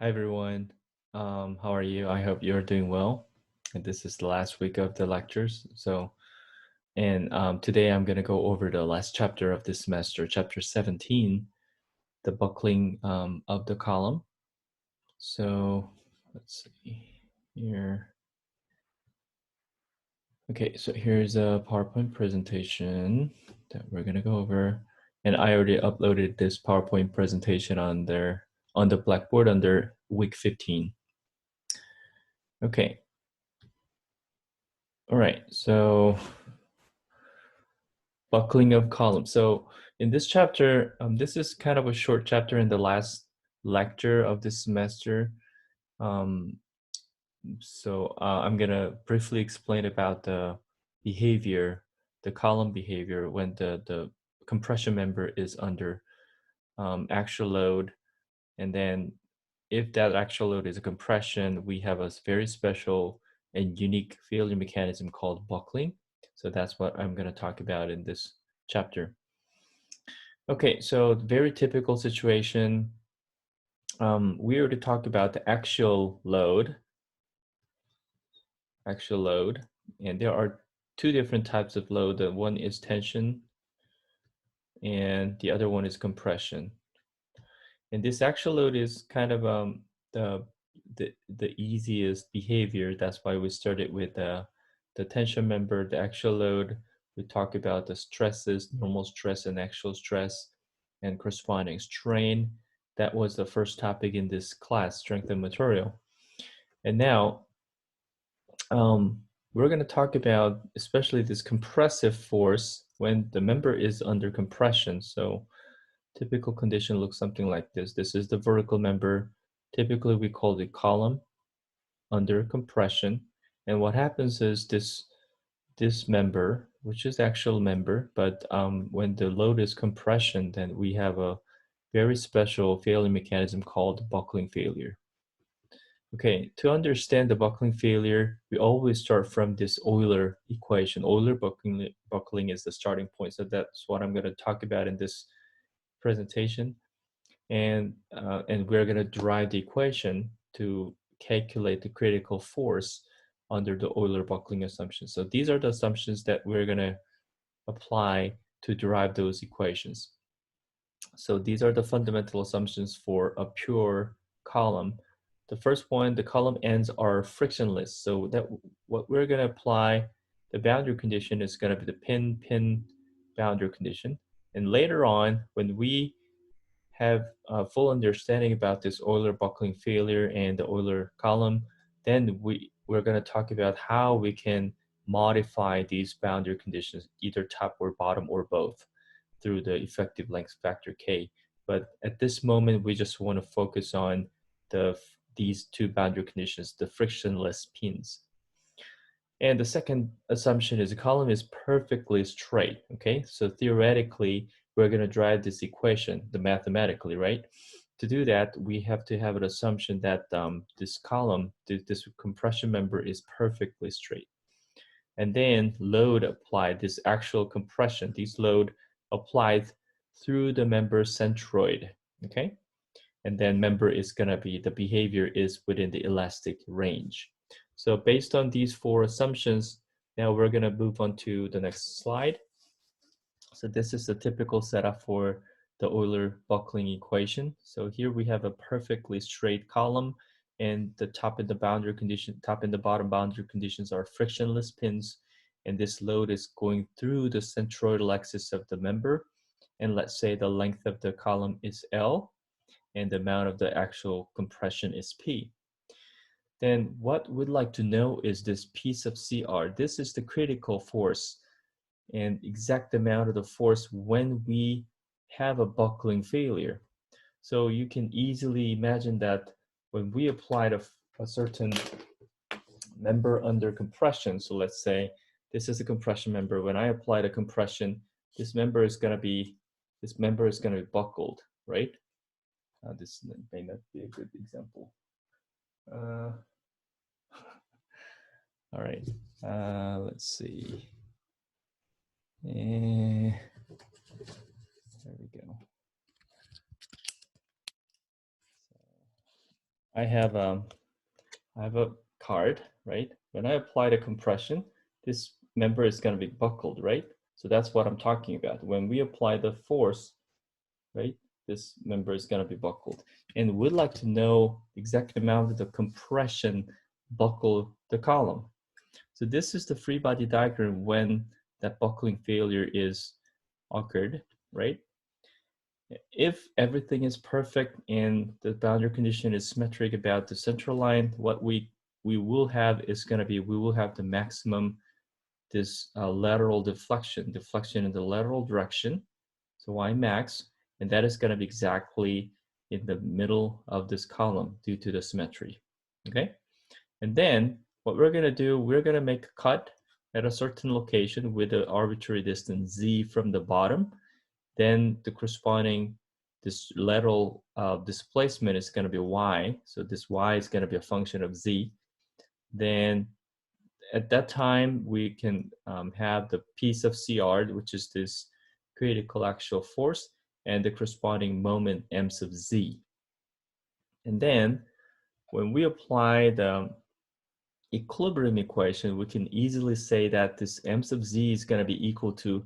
Hi everyone. How are you? I hope you're doing well. And this is the last week of the lectures. Today I'm going to go over the last chapter of this semester, chapter 17, the buckling of the column. So let's see here. Okay, so here's a PowerPoint presentation that we're going to go over. And I already uploaded this PowerPoint presentation on the Blackboard under week 15. Okay. All right, so buckling of columns. So in this chapter, this is kind of a short chapter in the last lecture of this semester. Um, I'm gonna briefly explain about the behavior, the column behavior when the compression member is under axial load. And then if that axial load is a compression, we have a very special and unique failure mechanism called buckling. So that's what I'm going to talk about in this chapter. Okay, so very typical situation. We already talked about the axial load, and there are two different types of load. The one is tension, and the other one is compression. And this axial load is kind of the the easiest behavior. That's why we started with the tension member, the axial load. We talk about the stresses, normal stress and axial stress, and corresponding strain. That was the first topic in this class, strength and material. And now we're going to talk about especially this compressive force when the member is under compression. So typical condition looks something like this. This is the vertical member. Typically, we call it column under compression. And what happens is this member, which is actual member, but when the load is compression, then we have a very special failure mechanism called buckling failure. Okay, to understand the buckling failure, we always start from this Euler equation. Euler buckling is the starting point. So that's what I'm going to talk about in this presentation. And we're going to derive the equation to calculate the critical force under the Euler buckling assumption. So these are the assumptions that we're going to apply to derive those equations. So these are the fundamental assumptions for a pure column. The first one, the column ends are frictionless. So that what we're going to apply, the boundary condition is going to be the pin-pin boundary condition. And later on, when we have a full understanding about this Euler buckling failure and the Euler column, then we're going to talk about how we can modify these boundary conditions, either top or bottom or both, through the effective length factor K. But at this moment, we just want to focus on these two boundary conditions, the frictionless pins. And the second assumption is the column is perfectly straight, okay? So theoretically, we're going to drive this equation, the mathematically, right? To do that, we have to have an assumption that this column, this compression member is perfectly straight. And then load applied, this actual compression, this load applied through the member centroid, okay? And then member is going to be, the behavior is within the elastic range. So based on these four assumptions, now we're going to move on to the next slide. So this is the typical setup for the Euler buckling equation. So here we have a perfectly straight column, and the top and the boundary condition, top and the bottom boundary conditions are frictionless pins, and this load is going through the centroidal axis of the member. And let's say the length of the column is L, and the amount of the actual compression is P. Then what we'd like to know is this P sub CR. This is the critical force and exact amount of the force when we have a buckling failure. So you can easily imagine that when we applied a certain member under compression, so let's say this is a compression member. When I applied a compression, this member is going to be buckled, right? This may not be a good example. All right, let's see. There we go. I have a card, right? When I apply the compression, this member is going to be buckled, right? So that's what I'm talking about. When we apply the force, right, this member is going to be buckled. And we'd like to know the exact amount of the compression buckle the column. So this is the free body diagram when that buckling failure is occurred, right? If everything is perfect and the boundary condition is symmetric about the central line, what we will have is going to be, we will have the maximum this lateral deflection in the lateral direction, so y max, and that is going to be exactly in the middle of this column due to the symmetry. Okay, and then what we're going to do, we're going to make a cut at a certain location with an arbitrary distance z from the bottom. Then the corresponding this lateral displacement is going to be y, so this y is going to be a function of z. Then at that time we can have the piece of CR, which is this critical axial force, and the corresponding moment m sub z. And then when we apply the equilibrium equation, we can easily say that this m sub z is going to be equal to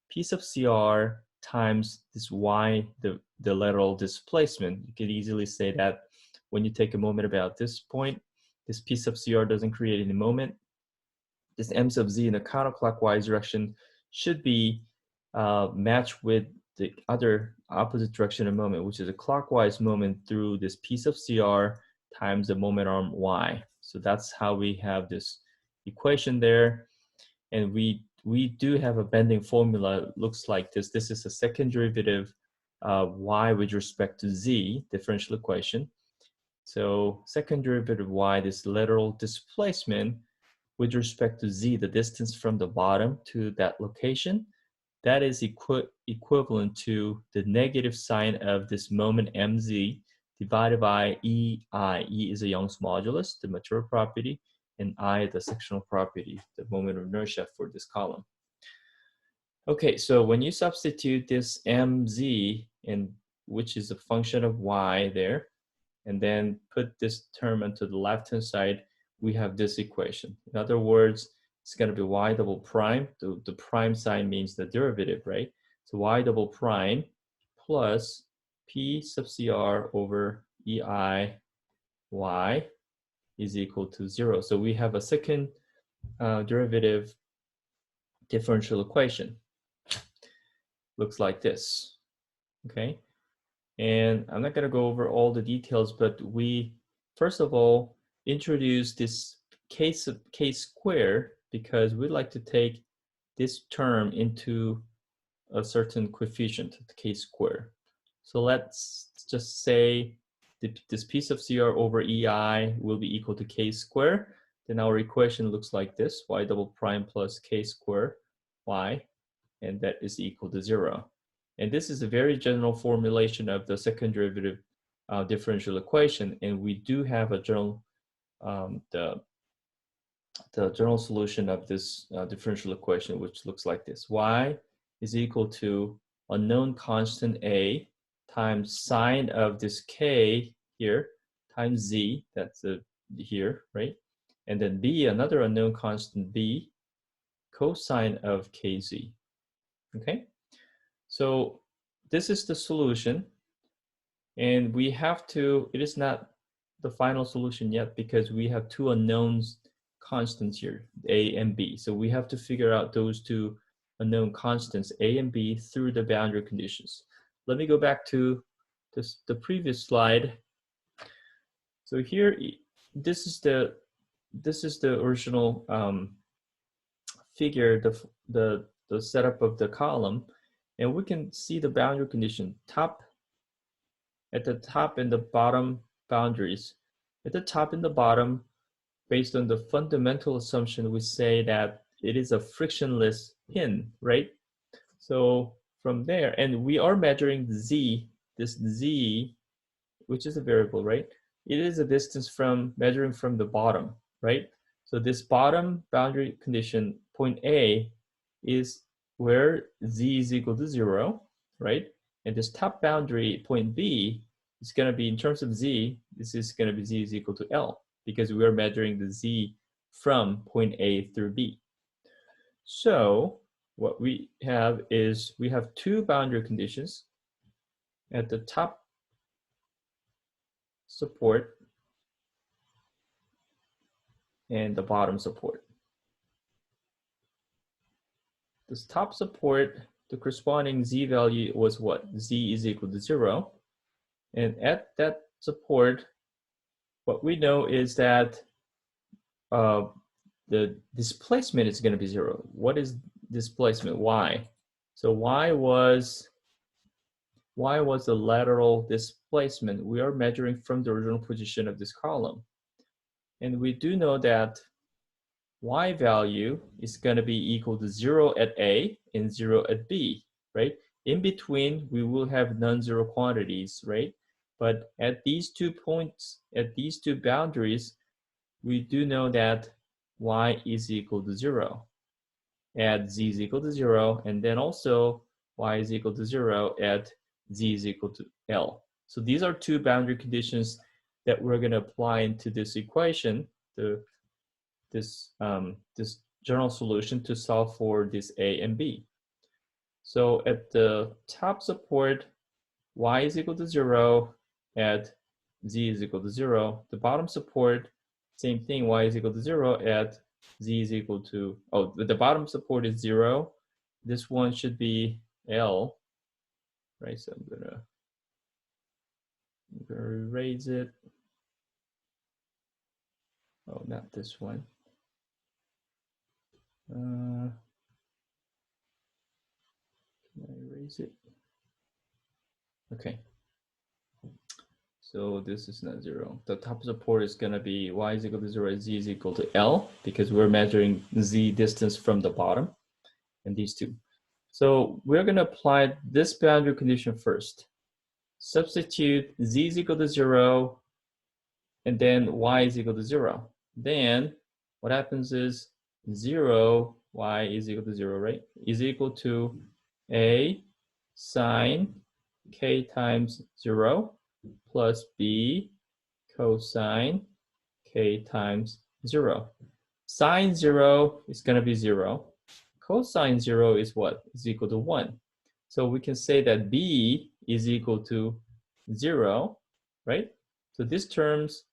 piece of CR times this y, the lateral displacement. You could easily say that when you take a moment about this point, this piece of CR doesn't create any moment. This m sub z in the counterclockwise direction should be matched with the other opposite direction of moment, which is a clockwise moment through this piece of CR times the moment arm y. So that's how we have this equation there. And we do have a bending formula. It looks like this. This is a second derivative y with respect to z, differential equation. So second derivative y, this lateral displacement with respect to z, the distance from the bottom to that location, that is equivalent to the negative sign of this moment mz divided by ei. E is a Young's modulus, the material property, and I, the sectional property, the moment of inertia for this column. Okay, so when you substitute this mz, in, which is a function of y there, and then put this term onto the left-hand side, we have this equation. In other words, it's going to be y double prime. The prime sign means the derivative, right? So y double prime plus p sub cr over ei y is equal to 0. So we have a second derivative differential equation. Looks like this, okay? And I'm not going to go over all the details, but we, first of all, introduce this k square because we'd like to take this term into a certain coefficient, k square. So let's just say this piece of CR over EI will be equal to k square. Then our equation looks like this, y double prime plus k square y, and that is equal to 0. And this is a very general formulation of the second derivative differential equation, and we do have a general the general solution of this differential equation, which looks like this: y is equal to unknown constant a times sine of this k here times z, that's here, right? And then b, another unknown constant b, cosine of kz. Okay, so this is the solution, and we have to, it is not the final solution yet because we have two unknowns constants here, a and b. So we have to figure out those two unknown constants, a and b, through the boundary conditions. Let me go back to the previous slide. So here, this is the original figure, the setup of the column, and we can see the boundary condition at the top and the bottom boundaries. At the top and the bottom, based on the fundamental assumption, we say that it is a frictionless pin, right? So from there, and we are measuring z, this z, which is a variable, right? It is a distance from measuring from the bottom, right? So this bottom boundary condition, point A, is where z is equal to 0, right? And this top boundary, point B, it's going to be, in terms of z, this is going to be z is equal to L, because we are measuring the z from point A through B. So what we have is we have two boundary conditions. At the top support and the bottom support. This top support, the corresponding z value was what? Z is equal to 0. And at that support, what we know is that the displacement is going to be 0. What is displacement? Y. So y was the lateral displacement. We are measuring from the original position of this column. And we do know that y value is going to be equal to 0 at A and 0 at B, right? In between, we will have non-zero quantities, right? But at these 2 points, at these 2 boundaries, we do know that y is equal to 0 at z is equal to 0, and then also y is equal to 0 at z is equal to L. So these are 2 boundary conditions that we're going to apply into this equation, this general solution to solve for this A and B. So at the top support, y is equal to 0 at z is equal to 0. The bottom support, same thing, y is equal to 0 at z is equal to, oh, the bottom support is 0. This one should be L, right? So I'm gonna erase it. Oh, not this one. Can I erase it? Okay. So this is not 0. The top support is going to be y is equal to 0 and z is equal to L, because we're measuring z distance from the bottom, and these 2. So we're going to apply this boundary condition first. Substitute z is equal to 0, and then y is equal to 0. Then what happens is 0, y is equal to 0, right? Is equal to A sine k times 0 plus b cosine k times 0. Sine 0 is going to be 0. Cosine 0 is what? Is equal to 1. So we can say that b is equal to 0, right? So this terms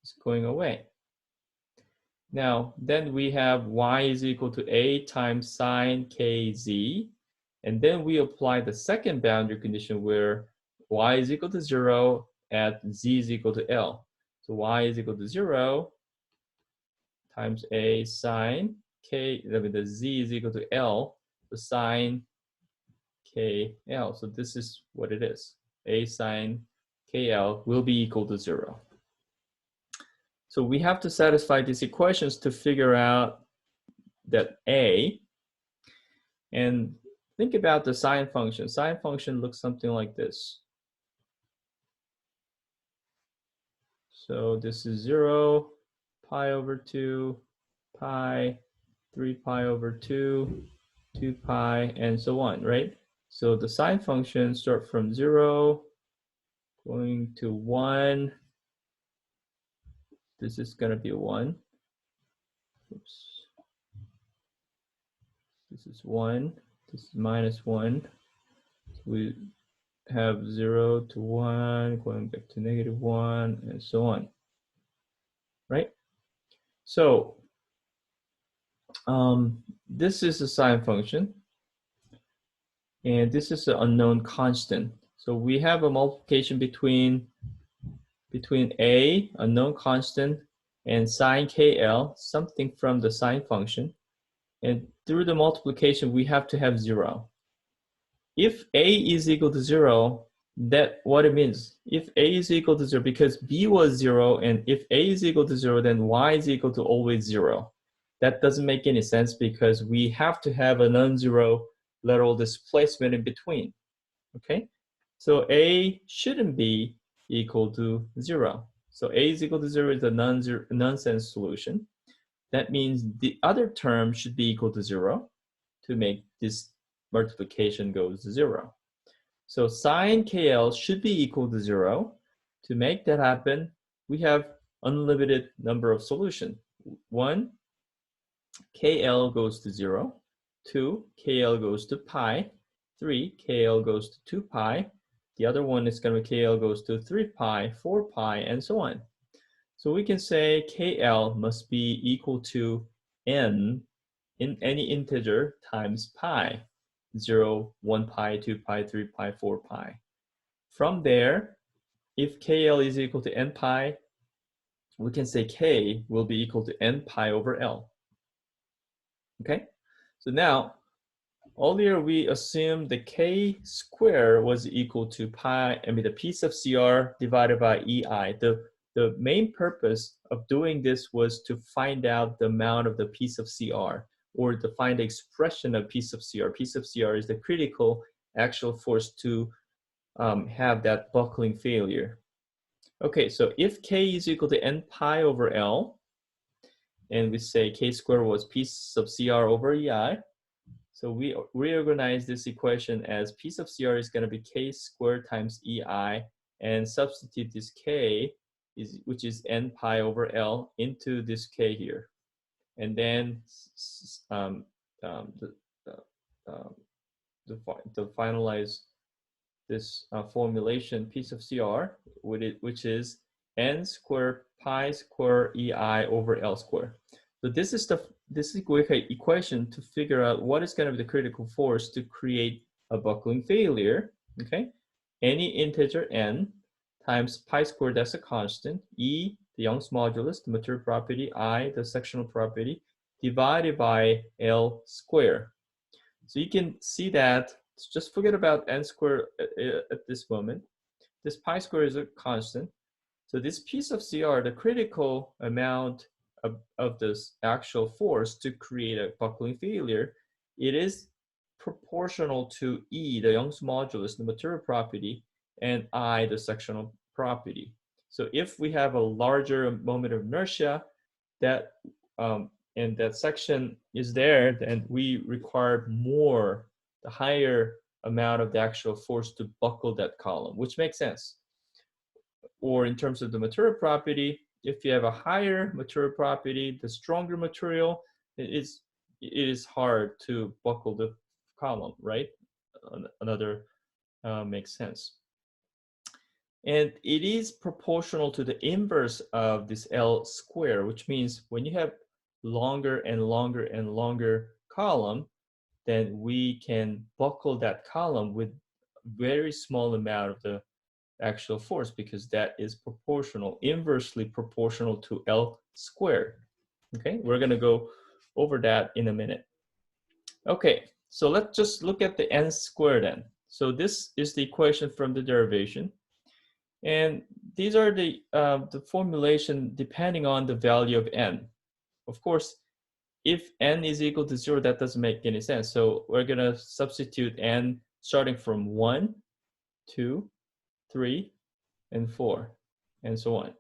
is going away. Now, then we have y is equal to a times sine kz. And then we apply the second boundary condition where y is equal to 0 at z is equal to L. So y is equal to 0 times a sine k, the z is equal to L, the sine kl. So this is what it is. A sine kl will be equal to 0. So we have to satisfy these equations to figure out that A. And think about the sine function. Sine function looks something like this. So this is 0, pi over 2, pi, 3 pi over 2, 2 pi, and so on, right? So the sine function start from 0, going to 1. This is going to be a 1. Oops. This is 1. This is minus 1. So we have 0 to 1, going back to negative 1, and so on, right? So this is a sine function, and this is an unknown constant. So we have a multiplication between a unknown constant and sine kl, something from the sine function, and through the multiplication we have to have 0. If a is equal to 0, that what it means. If a is equal to 0, because b was 0, and if a is equal to 0, then y is equal to always 0. That doesn't make any sense because we have to have a non-zero lateral displacement in between. Okay, so a shouldn't be equal to 0. So a is equal to 0 is a nonsense solution. That means the other term should be equal to 0 to make this multiplication goes to 0. So sine KL should be equal to 0. To make that happen, we have unlimited number of solutions. 1, KL goes to 0. 2, KL goes to pi. 3, KL goes to 2 pi. The other one is going to be KL goes to 3 pi, 4 pi, and so on. So we can say KL must be equal to n in any integer times pi. 0, 1 pi, 2 pi, 3 pi, 4 pi. From there, if KL is equal to n pi, we can say K will be equal to n pi over L. Okay? So now, earlier we assumed the K square was equal to pi, the piece of CR divided by EI. The main purpose of doing this was to find out the amount of the piece of CR, or to find the expression of piece of CR. Piece of CR is the critical actual force to have that buckling failure. Okay, so if K is equal to n pi over L, and we say K squared was piece of CR over EI, so we reorganize this equation as piece of CR is going to be K squared times EI, and substitute this K, which is n pi over L, into this K here. And then to finalize this formulation, piece of CR, which is n squared pi square EI over L squared. So this is equation to figure out what is going to be the critical force to create a buckling failure. Okay, any integer n times pi squared, that's a constant, E, the Young's modulus, the material property, I, the sectional property, divided by L squared. So you can see that, just forget about n squared at this moment. This pi squared is a constant. So this piece of CR, the critical amount of this actual force to create a buckling failure, it is proportional to E, the Young's modulus, the material property, and I, the sectional property. So if we have a larger moment of inertia, that and that section is there, then we require more, the higher amount of the actual force to buckle that column, which makes sense. Or in terms of the material property, if you have a higher material property, the stronger material, it is hard to buckle the column, right? Another makes sense. And it is proportional to the inverse of this L square, which means when you have longer and longer and longer column, then we can buckle that column with very small amount of the actual force, because that is proportional, inversely proportional to L squared. Okay, we're going to go over that in a minute. Okay, so let's just look at the n squared then. So this is the equation from the derivation. And these are the formulation depending on the value of n. Of course, if n is equal to 0, that doesn't make any sense. So we're going to substitute n starting from 1, 2, 3, and 4, and so on.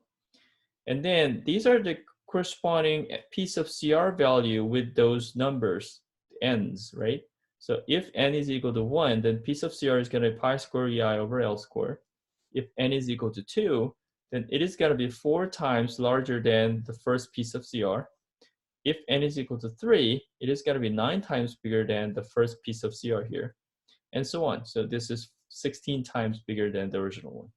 And then these are the corresponding piece of CR value with those numbers, n's, right? So if n is equal to 1, then piece of CR is going to be pi square EI over L squared. If n is equal to 2, then it is going to be 4 times larger than the first piece of CR. If n is equal to 3, it is going to be 9 times bigger than the first piece of CR here, and so on. So this is 16 times bigger than the original one.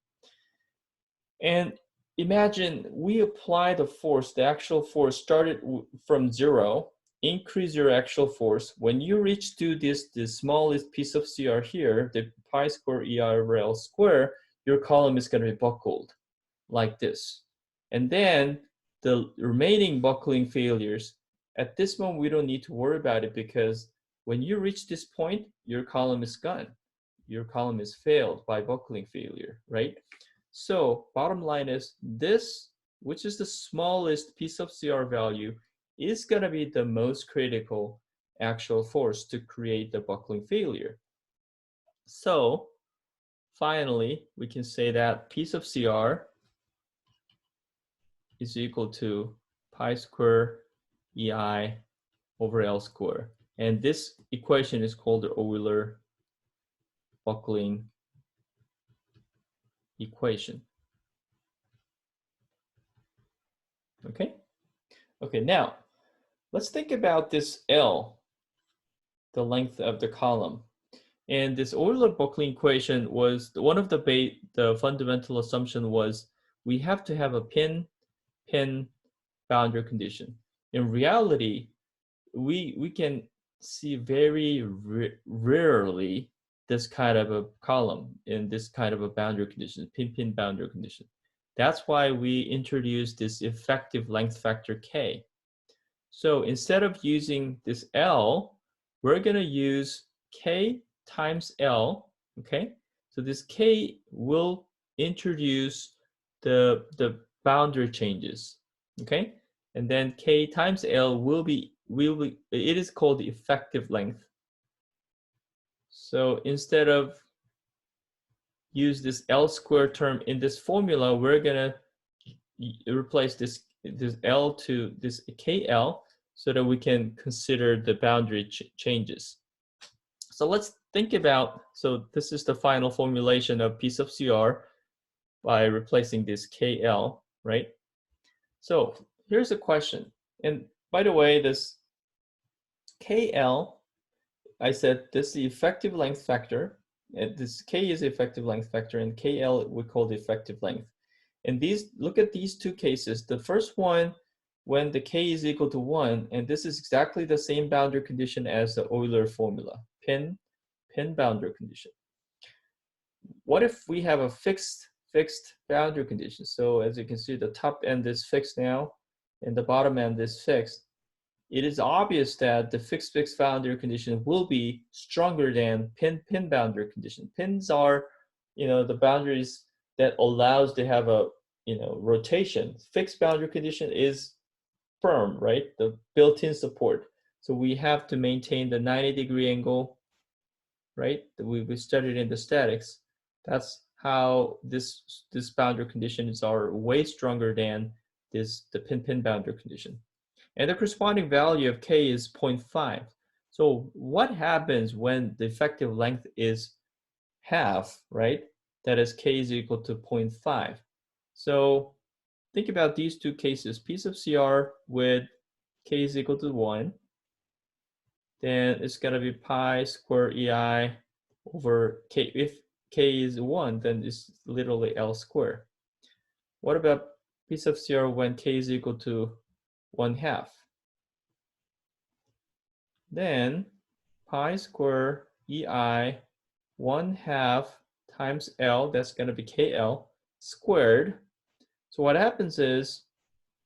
And imagine we apply the force, the actual force started from 0, increase your actual force. When you reach to this smallest piece of CR here, the pi square EI over L square, your column is going to be buckled like this. And then the remaining buckling failures, at this moment, we don't need to worry about it, because when you reach this point, your column is gone. Your column is failed by buckling failure, right? So bottom line is this, which is the smallest piece of CR value, is going to be the most critical actual force to create the buckling failure. So finally, we can say that piece of CR is equal to pi square EI over L squared. And this equation is called the Euler buckling equation. Okay? Okay, now let's think about this L, the length of the column. And this Euler-Buckley equation was one of the fundamental assumption was we have to have a pin boundary condition. In reality, we can see very rarely this kind of a column in this kind of a boundary condition, pin boundary condition. That's why we introduced this effective length factor K. So instead of using this L, we're going to use K times L, okay? So this K will introduce the boundary changes, okay? And then K times L will be, it is called the effective length. So instead of use this L squared term in this formula, we're going to replace this L to this KL so that we can consider the boundary changes. So let's think about, so this is the final formulation of piece of CR by replacing this KL, right? So here's a question. And by the way, this KL, I said this is the effective length factor. And this K is the effective length factor, and KL we call the effective length. And these, look at these two cases. The first one, when the K is equal to 1, and this is exactly the same boundary condition as the Euler formula, pin boundary condition. What if we have a fixed boundary condition? So as you can see, the top end is fixed now, and the bottom end is fixed. It is obvious that the fixed boundary condition will be stronger than pin boundary condition. Pins are, the boundaries that allows to have a, rotation. Fixed boundary condition is firm, right? The built-in support. So we have to maintain the 90-degree angle, right? That we studied in the statics. That's how this boundary conditions are way stronger than the pin boundary condition. And the corresponding value of K is 0.5. So what happens when the effective length is half, right? That is K is equal to 0.5. So think about these two cases, piece of CR with K is equal to 1, then it's going to be pi square EI over K. If K is 1, then it's literally L squared. What about piece of CR when K is equal to 1/2? Then pi square EI 1/2 times L, that's going to be KL squared. So what happens is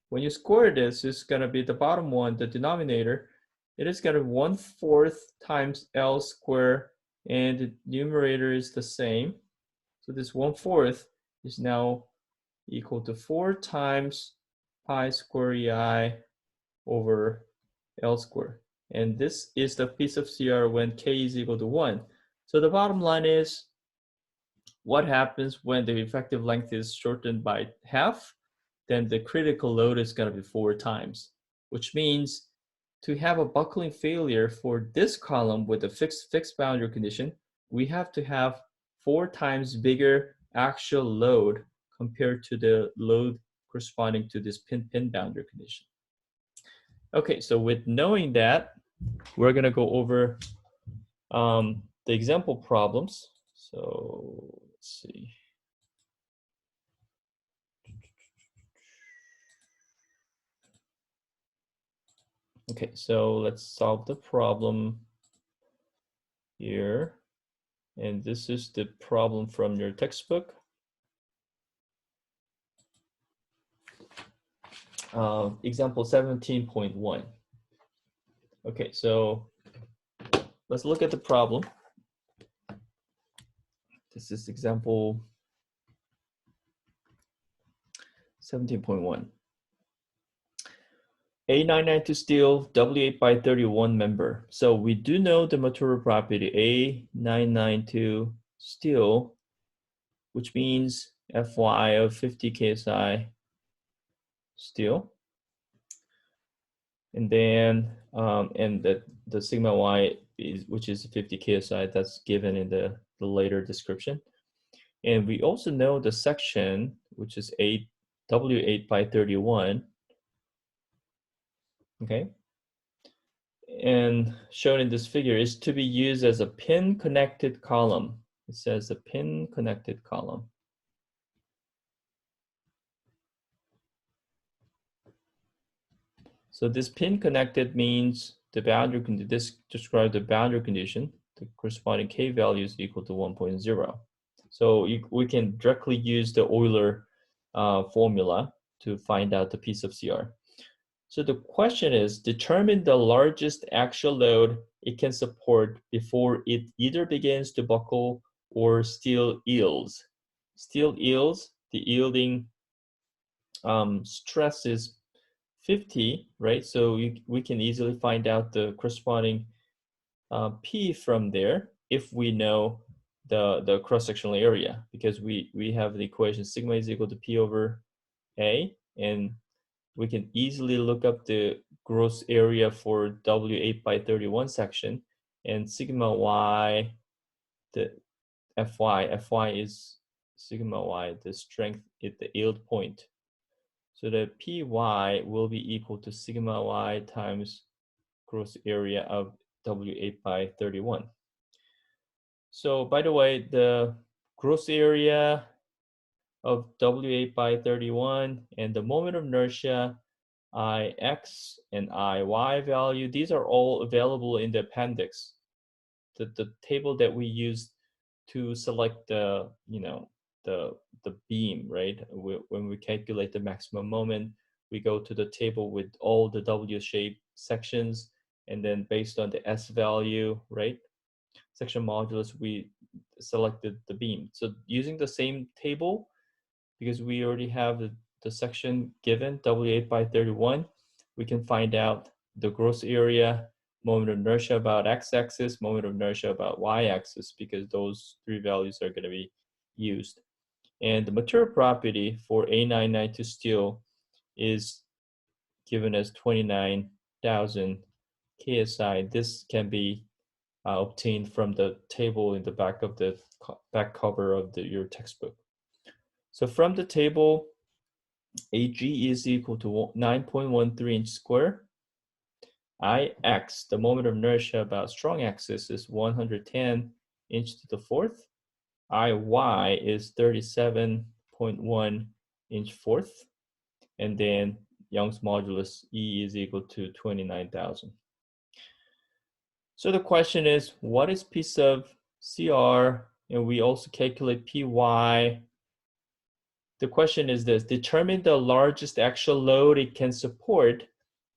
when you square this, it's going to be the bottom one, the denominator. It is going to be 1/4 times L squared, and the numerator is the same. So this 1/4 is now equal to 4 times pi square EI over L squared. And this is the piece of CR when K is equal to 1. So the bottom line is, what happens when the effective length is shortened by half? Then the critical load is going to be 4 times, which means to have a buckling failure for this column with a fixed boundary condition, we have to have 4 times bigger actual load compared to the load corresponding to this pin boundary condition. Okay, so with knowing that, we're going to go over the example problems. So let's see. Okay, so let's solve the problem here. And this is the problem from your textbook. Example 17.1. Okay, so let's look at the problem. This is example 17.1. A992 steel, W8 by 31 member. So we do know the material property A992 steel, which means Fy of 50 ksi steel. And then, and the sigma y is, which is 50 ksi, that's given in the later description. And we also know the section, which is W8 by 31, okay? And shown in this figure is to be used as a pin connected column. It says a pin connected column. So this pin connected means the boundary condition. This describes the boundary condition. The corresponding k value is equal to 1.0. So we can directly use the Euler formula to find out the piece of CR. So the question is, determine the largest actual load it can support before it either begins to buckle or still yields. Still yields, the yielding stress is 50, right? So we can easily find out the corresponding P from there if we know the cross-sectional area, because we have the equation sigma is equal to P over A, and we can easily look up the gross area for W8 by 31 section, and sigma Y, the Fy is sigma Y, the strength at the yield point. So the Py will be equal to sigma Y times gross area of W8 by 31. So by the way, the gross area of W8 by 31 and the moment of inertia Ix and Iy value, these are all available in the appendix. The table that we use to select the, the beam, right? When we calculate the maximum moment, we go to the table with all the W-shaped sections, and then based on the S value, right? Section modulus, we selected the beam. So using the same table, because we already have the section given, W8 by 31, we can find out the gross area, moment of inertia about x-axis, moment of inertia about y-axis, because those three values are going to be used. And the material property for A992 steel is given as 29,000 KSI. This can be obtained from the table in the back of the back cover of your textbook. So from the table, AG is equal to 9.13 inch square. Ix, the moment of inertia about strong axis, is 110 inch to the fourth. Iy is 37.1 inch fourth. And then Young's modulus E is equal to 29,000. So the question is, what is piece of CR? And we also calculate Py. The question is this: determine the largest actual load it can support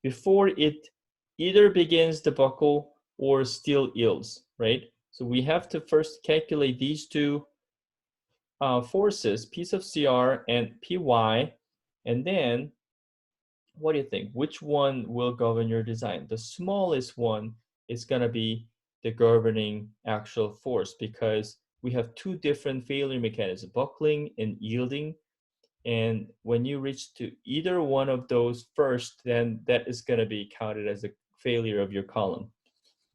before it either begins to buckle or still yields, right? So we have to first calculate these two forces, piece of CR and Py, and then what do you think? Which one will govern your design? The smallest one is going to be the governing actual force, because we have two different failure mechanisms, buckling and yielding. And when you reach to either one of those first, then that is going to be counted as a failure of your column.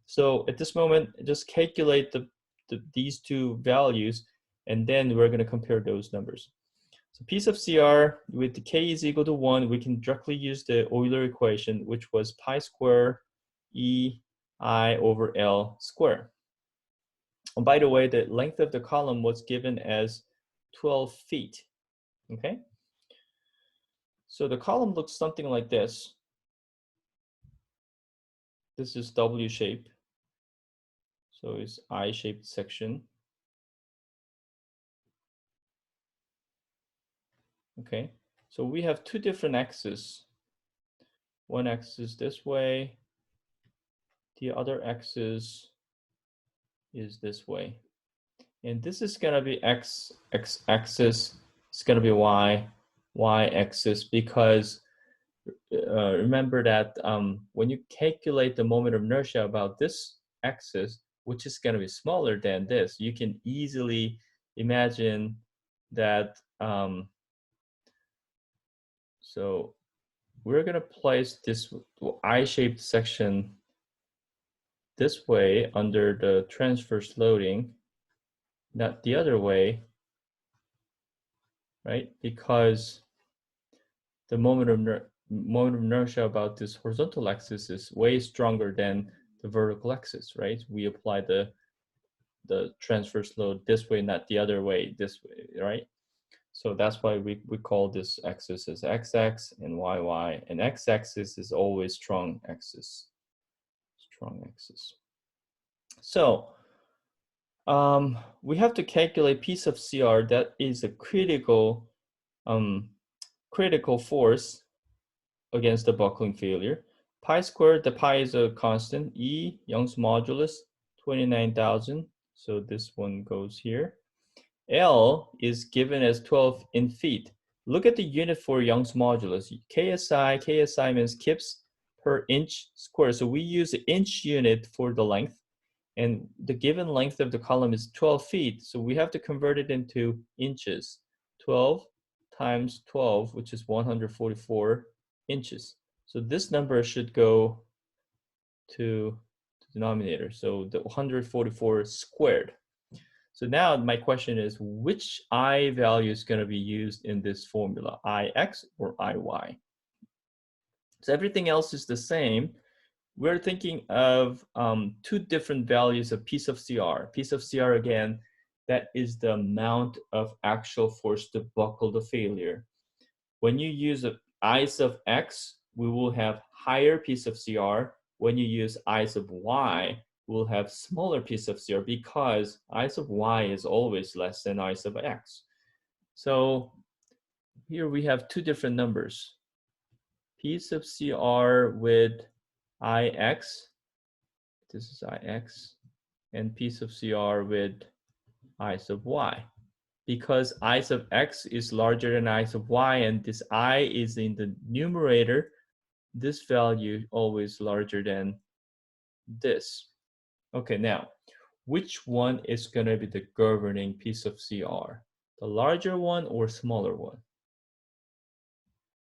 So at this moment, just calculate these two values, and then we're going to compare those numbers. So piece of CR with the K is equal to 1, we can directly use the Euler equation, which was pi square E I over L square. And by the way, the length of the column was given as 12 feet, okay? So the column looks something like this. This is W shape. So it's I-shaped section. Okay, so we have two different axes. One axis this way, the other axis is this way. And this is gonna be X axis, it's gonna be Y axis, because remember that when you calculate the moment of inertia about this axis, which is gonna be smaller than this, you can easily imagine that so we're going to place this I-shaped section this way under the transverse loading, not the other way, right? Because the moment of moment of inertia about this horizontal axis is way stronger than the vertical axis, right? We apply the transverse load this way, not the other way, this way, right? So that's why we call this axis as x-axis and y-y, and x-axis is always strong axis, strong axis. So we have to calculate P sub CR that is a critical force against the buckling failure. Pi squared, the pi is a constant. E, Young's modulus, 29,000. So this one goes here. L is given as 12 in feet. Look at the unit for Young's modulus. KSI means kips per inch square. So we use the inch unit for the length. And the given length of the column is 12 feet. So we have to convert it into inches. 12 times 12, which is 144 inches. So this number should go to the denominator. So the 144 squared. So now my question is, which I value is going to be used in this formula, Ix or Iy? So everything else is the same. We're thinking of two different values of P sub CR. P sub CR, again, that is the amount of actual force to buckle the failure. When you use I sub X, we will have higher P sub CR. When you use I sub Y, we'll have smaller P sub CR because I sub Y is always less than I sub X. So here we have two different numbers. P sub CR with Ix, this is Ix, and P sub CR with I sub Y. Because I sub X is larger than I sub Y and this I is in the numerator, this value always larger than this. Okay, now, which one is going to be the governing P sub CR? The larger one or smaller one?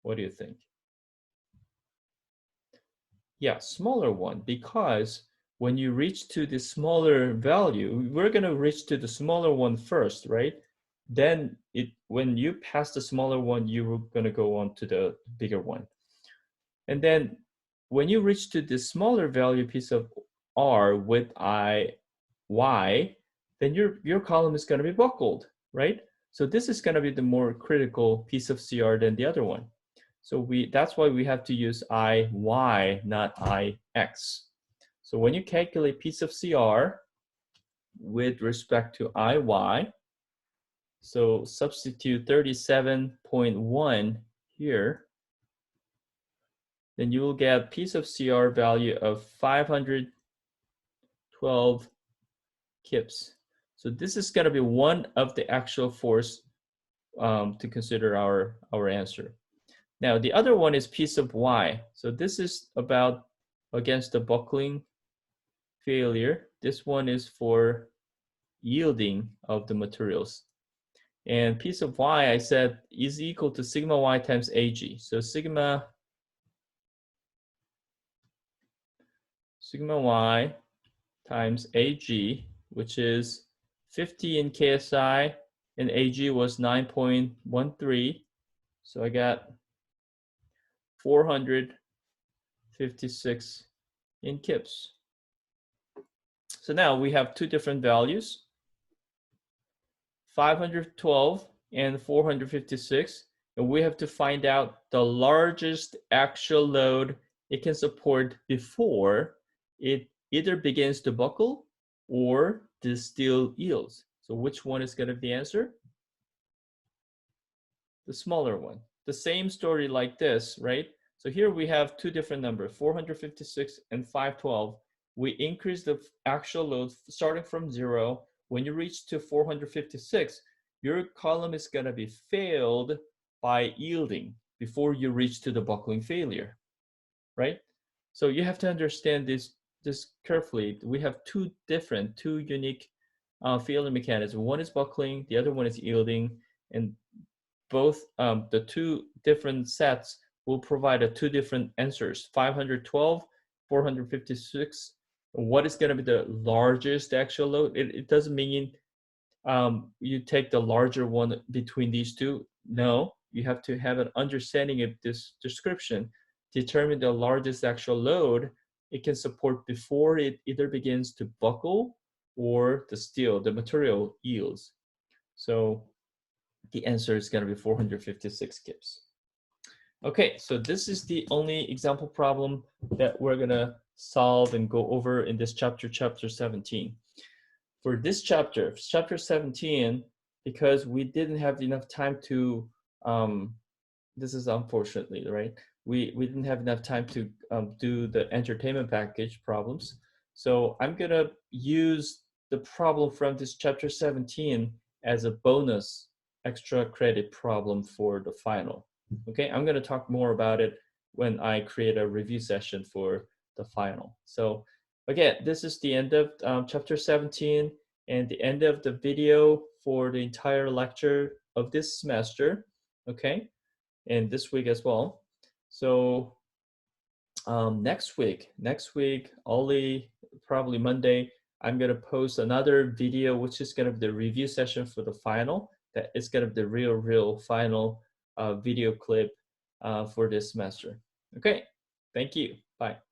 What do you think? Yeah, smaller one, because when you reach to the smaller value, we're going to reach to the smaller one first, right? Then when you pass the smaller one, you're going to go on to the bigger one. And then when you reach to the smaller value P sub R with Y, then your column is going to be buckled, right? So this is going to be the more critical P sub CR than the other one. So that's why we have to use IY, not IX. So when you calculate P sub CR with respect to IY, so substitute 37.1 here, then you will get P sub CR value of 512 kips. So this is going to be one of the actual force to consider our answer. Now the other one is P sub Y. So this is about against the buckling failure. This one is for yielding of the materials. And P sub Y, I said, is equal to sigma Y times Ag. So sigma Y times Ag, which is 50 in KSI, and Ag was 9.13. So I got 456 in kips. So now we have two different values, 512 and 456, and we have to find out the largest actual load it can support before it either begins to buckle or the steel yields. So which one is going to be the answer? The smaller one. The same story like this, right? So here we have two different numbers, 456 and 512. We increase the actual load starting from 0. When you reach to 456, your column is going to be failed by yielding before you reach to the buckling failure, right? So you have to understand this carefully. We have two unique failure mechanisms. One is buckling, the other one is yielding, and both the two different sets will provide two different answers, 512, 456. What is going to be the largest actual load? It doesn't mean you take the larger one between these two. No, you have to have an understanding of this description, determine the largest actual load it can support before it either begins to buckle or the material yields. So the answer is going to be 456 kips. Okay, so this is the only example problem that we're going to solve and go over in this chapter, chapter 17. For this chapter, chapter 17, because we didn't have enough time to, this is unfortunately, right? We didn't have enough time to do the entertainment package problems. So I'm going to use the problem from this chapter 17 as a bonus extra credit problem for the final. Okay, I'm going to talk more about it when I create a review session for the final. So again, this is the end of chapter 17 and the end of the video for the entire lecture of this semester, okay, and this week as well. So next week, only probably Monday, I'm going to post another video, which is going to be the review session for the final. That is going to be the real final video clip for this semester. Okay, thank you. Bye.